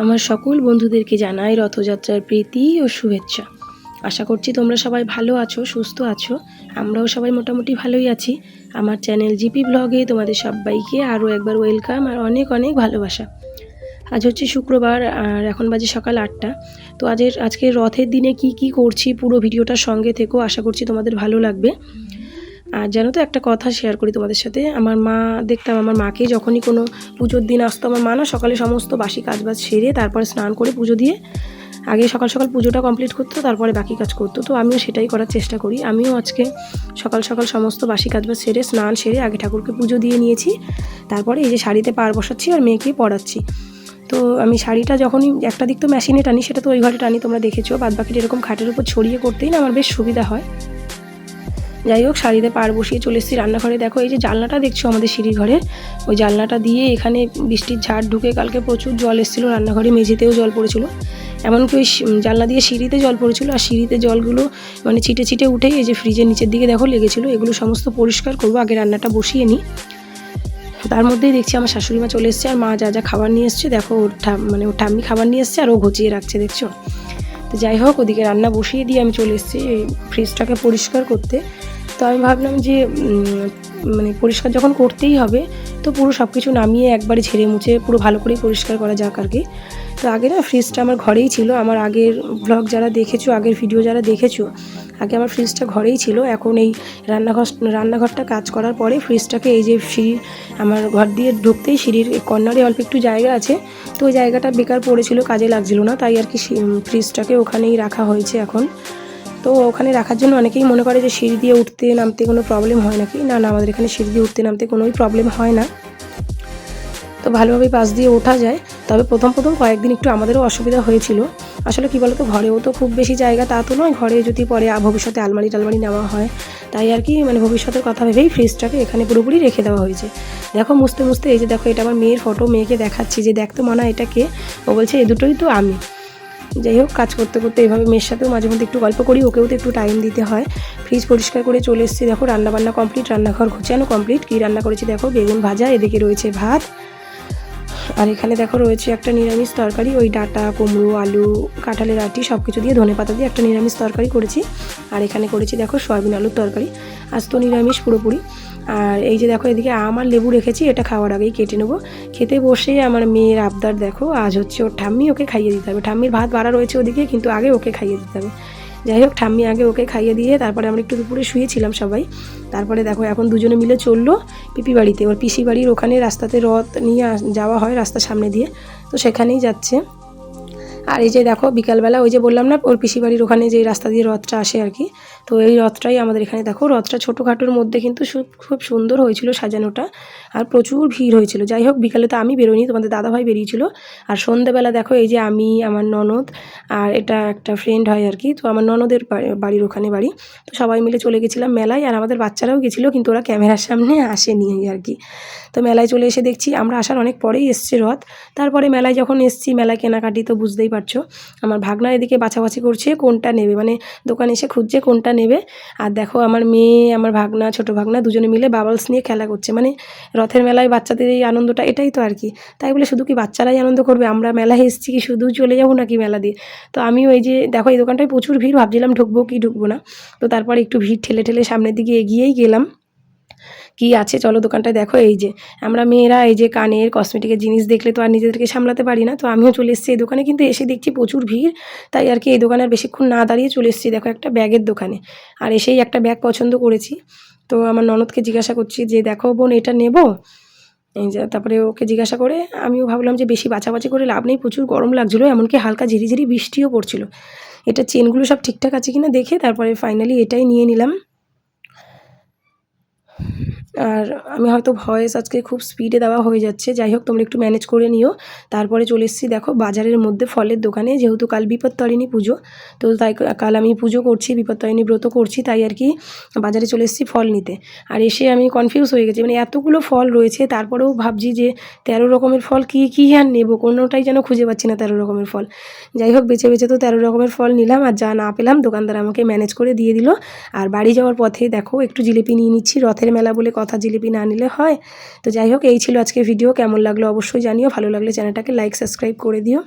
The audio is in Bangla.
আমার সকল বন্ধুদেরকে জানাই রথযাত্রার প্রীতি ও শুভেচ্ছা। আশা করছি তোমরা সবাই ভালো আছো, সুস্থ আছো। আমরাও সবাই মোটামুটি ভালোই আছি। আমার চ্যানেল জিপি ব্লগে তোমাদের সবাইকে আরও একবার ওয়েলকাম আর অনেক অনেক ভালোবাসা। আজ হচ্ছে শুক্রবার আর এখন বাজে সকাল 8টা। তো আজকে রথের দিনে কি করছি পুরো ভিডিওটার সঙ্গে থেকেও, আশা করছি তোমাদের ভালো লাগবে। আর জানো তো, একটা কথা শেয়ার করি তোমাদের সাথে। আমার মা দেখতাম, আমার মাকে যখনই কোনো পুজোর দিন আসতো, আমার মা না সকালে সমস্ত বাসি কাজবাজ সেরে তারপরে স্নান করে পুজো দিয়ে আগে সকাল সকাল পুজোটা কমপ্লিট করতো, তারপরে বাকি কাজ করতো। তো আমিও সেটাই করার চেষ্টা করি। আমিও আজকে সকাল সকাল সমস্ত বাসি কাজবাজ সেরে স্নান সেরে আগে ঠাকুরকে পুজো দিয়ে নিয়েছি। তারপরে এই যে শাড়িতে পার বসাচ্ছি আর মেয়েকে পড়াচ্ছি। তো আমি শাড়িটা যখনই একটা দিক তো মেশিনে টানি, সেটা তো ওই ঘরে টানি, তোমরা দেখেছো। বাদ বাকিটা এরকম খাটের উপর ছড়িয়ে করতেই না আমার বেশ সুবিধা হয়। যাই হোক, শাড়িতে পার বসিয়ে চলে এসেছি রান্নাঘরে। দেখো এই যে জানলাটা দেখছো আমাদের সিঁড়ির ঘরের, ওই জানলাটা দিয়ে এখানে বৃষ্টির ঝাড় ঢুকে কালকে প্রচুর জল এসেছিলো, রান্নাঘরে মেঝেতেও জল পড়েছিল। এমনকি ওই জানলা দিয়ে সিঁড়িতে জল পড়েছিল, আর সিঁড়িতে জলগুলো মানে ছিটে ছিটে উঠেই এই যে ফ্রিজের নিচের দিকে দেখো লেগেছিলো। এগুলো সমস্ত পরিষ্কার করবো, আগে রান্নাটা বসিয়ে নিই। তার মধ্যেই দেখছি আমার শাশুড়ি মা চলে এসছে, আর মা যা যা খাবার নিয়ে এসছে দেখো, ওর ঠাম্মি খাবার নিয়ে এসছে আর ও ঘুচিয়ে রাখছে, দেখছো। তো যাই হোক, ওদিকে রান্না বসিয়ে দিয়ে আমি চলে এসেছি এই ফ্রিজটাকে পরিষ্কার করতে। তো আমি ভাবলাম যে মানে পরিষ্কার যখন করতেই হবে, তো পুরো সব কিছু নামিয়ে একবারে ঝেড়ে মুছে পুরো ভালো করেই পরিষ্কার করা যাক আর কি। তো আগে না ফ্রিজটা আমার ঘরেই ছিল, আমার আগের ব্লগ যারা দেখেছো, আগের ভিডিও যারা দেখেছো, আগে আমার ফ্রিজটা ঘরেই ছিল। এখন এই রান্নাঘরটা কাজ করার পরে ফ্রিজটাকে এই যে আমার ঘর দিয়ে ঢুকতেই সিঁড়ির কর্নারে অল্প একটু জায়গা আছে, তো ওই জায়গাটা বেকার পড়েছিল, কাজে লাগছিল না, তাই আর কি ফ্রিজটাকে ওখানেই রাখা হয়েছে এখন। তো ওখানে রাখার জন্য অনেকেই মনে করে যে সিঁড়ি দিয়ে উঠতে নামতে কোনো প্রবলেম হয় নাকি। না, আমাদের এখানে সিঁড়ি দিয়ে উঠতে নামতে কোনোই প্রবলেম হয় না, তো ভালোভাবেই পাশ দিয়ে ওঠা যায়। তবে প্রথম কয়েকদিন একটু আমাদেরও অসুবিধা হয়েছিল। আসলে কি বলতো, ঘরেও তো খুব বেশি জায়গা তা তো নয়, ঘরে যদি পরে ভবিষ্যতে আলমারি টালমারি নেওয়া হয়, তাই আর কি মানে ভবিষ্যতের কথা ভেবেই ফ্রিজটাকে এখানে পুরোপুরি রেখে দেওয়া হয়েছে। দেখো মুছতে মুছতে এই যে দেখো, এটা আমার মেয়ের ফটো, মেয়েকে দেখাচ্ছি যে দেখতো মানা এটাকে। ও বলছে এ দুটোই তো আমি। যাই হোক, কাজ করতে করতে এইভাবে মেয়ের সাথেও মাঝে মধ্যে একটু গল্প করি, ওকেও তো একটু টাইম দিতে হয়। ফ্রিজ পরিষ্কার করে চলে এসেছি। দেখো রান্নাবান্না কমপ্লিট, রান্নাঘর গোছানো কমপ্লিট। কী রান্না করেছি দেখো, বেগুন ভাজা, এদিকে রয়েছে ভাত, আর এখানে দেখো রয়েছে একটা নিরামিষ তরকারি, ওই ডাঁটা, কুমড়ো, আলু, কাঁঠালের আঁটি সব কিছু দিয়ে ধনেপাতা দিয়ে একটা নিরামিষ তরকারি করেছি। আর এখানে করেছি দেখো সয়াবিন আলুর তরকারি। আজ তো নিরামিষ পুরোপুরি। আর এই যে দেখো এদিকে আম আর লেবু রেখেছি, এটা খাওয়ার আগেই কেটে নেবো। খেতে বসে আমার মেয়ের আবদার দেখো, আজ হচ্ছে ওর ঠাম্মি ওকে খাইয়ে দিতে হবে। ঠাম্মির ভাত বাড়া রয়েছে ওদিকে, কিন্তু আগে ওকে খাইয়ে দিতে হবে। যাই হোক, ঠাম্মি আগে ওকে খাইয়ে দিয়ে তারপরে আমরা একটু দুপুরে শুয়েছিলাম সবাই। তারপরে দেখো এখন দুজনে মিলে চললো পিপি বাড়িতে, ওর পিসি বাড়ির ওখানে রাস্তাতে রথ নিয়ে যাওয়া হয় রাস্তার সামনে দিয়ে, তো সেখানেই যাচ্ছে। আর এই যে দেখো বিকালবেলা ওই যে বললাম না, ওর পিসি বাড়ির ওখানে যে রাস্তা দিয়ে রথটা আসে আর কি, তো এই রথটাই আমাদের এখানে দেখো। রথটা ছোটোখাটোর মধ্যে কিন্তু খুব সুন্দর হয়েছিল সাজানোটা, আর প্রচুর ভিড় হয়েছিল। যাই হোক, বিকালে তো আমি বেরোইনি, তোমাদের দাদাভাই বেরিয়েছিল। আর সন্ধ্যেবেলা দেখো এই যে আমি, আমার ননদ আর এটা একটা ফ্রেন্ড হয় আর কি, তো আমার ননদের বাড়ির ওখানে বাড়ি, তো সবাই মিলে চলে গেছিলাম মেলায়। আর আমাদের বাচ্চারাও গেছিলো, কিন্তু ওরা ক্যামেরার সামনে আসেনি আর কি। তো মেলায় চলে এসে দেখছি, আমরা আসার অনেক পরেই এসছে রথ। তারপরে মেলায় যখন এসছি, মেলায় কেনাকাটি তো বুঝতেই পারছো, আমার ভাগনা এদিকে বাছাবাছি করছে কোনটা নেবে, মানে দোকানে এসে খুঁজছে কোনটা নেবে। আর দেখো আমার মেয়ে, আমার ভাগনা, ছোটো ভাগনা দুজনে মিলে বাবলস নিয়ে খেলা করছে। মানে রথের মেলায় বাচ্চাদের এই আনন্দটা, এটাই তো আর কি। তাই বলে শুধু কি বাচ্চারাই আনন্দ করবে, আমরা মেলায় এসেছি কি শুধু চলে যাবো নাকি মেলা দিয়ে। তো আমিও এই যে দেখো, এই দোকানটায় প্রচুর ভিড়, ভাবছিলাম ঢুকবো কি ঢুকবো না। তো তারপরে একটু ভিড় ঠেলে ঠেলে সামনের দিকে এগিয়েই গেলাম। কি আছে চলো দোকানটায়। দেখো এই যে আমরা মেয়েরা এই যে কানের কসমেটিকের জিনিস দেখলে তো আর নিজেদেরকে সামলাতে পারি না, তো আমিও চলে এসেছি এই দোকানে। কিন্তু এসে দেখছি প্রচুর ভিড়, তাই আর কি এই দোকানে আর বেশিক্ষণ না দাঁড়িয়ে চলে এসেছি দেখো একটা ব্যাগের দোকানে। আর এসেই একটা ব্যাগ পছন্দ করেছি। তো আমার ননদকে জিজ্ঞাসা করছি যে দেখো বোন, এটা নেব। এই যে তারপরে ওকে জিজ্ঞাসা করে আমিও ভাবলাম যে বেশি বাছাবাছি করে লাভ নেই, প্রচুর গরম লাগছিলো, এমনকি হালকা ঝিরিঝিরি বৃষ্টিও পড়ছিল। এটা চেনগুলো সব ঠিকঠাক আছে কিনা দেখে তারপরে ফাইনালি এটাই নিয়ে নিলাম। আর আমি হয়তো ভয়েস আজকে খুব স্পিডে দেওয়া হয়ে যাচ্ছে, যাই হোক তোমরা একটু ম্যানেজ করে নিও। তারপরে চলে এসেছি দেখো বাজারের মধ্যে ফলের দোকানে, যেহেতু কাল বিপত্তারিণী পুজো, তো তাই কাল আমি পুজো করছি, বিপত্তারিণী ব্রত করছি, তাই আর কি বাজারে চলে এসেছি ফল নিতে। আর এসে আমি কনফিউজ হয়ে গেছি, মানে এতগুলো ফল রয়েছে, তারপরেও ভাবছি যে 13 রকমের ফল কী আর নেবো, কোনোটাই যেন খুঁজে পাচ্ছি না 13 রকমের ফল। যাই হোক, বেছে বেছে তো 13 রকমের ফল নিলাম, আর যা না পেলাম দোকানদার আমাকে ম্যানেজ করে দিয়ে দিল। আর বাড়ি যাওয়ার পথে দেখো একটু জিলিপি নিয়ে নিচ্ছি, রথের মেলা বলে কথা, জিলিপি না নিলে হয়। তো যাই হোক, এই ছিল আজকে ভিডিও। কেমন লাগলো অবশ্যই জানিও, ভালো লাগলে চ্যানেলটাকে লাইক সাবস্ক্রাইব করে দিও।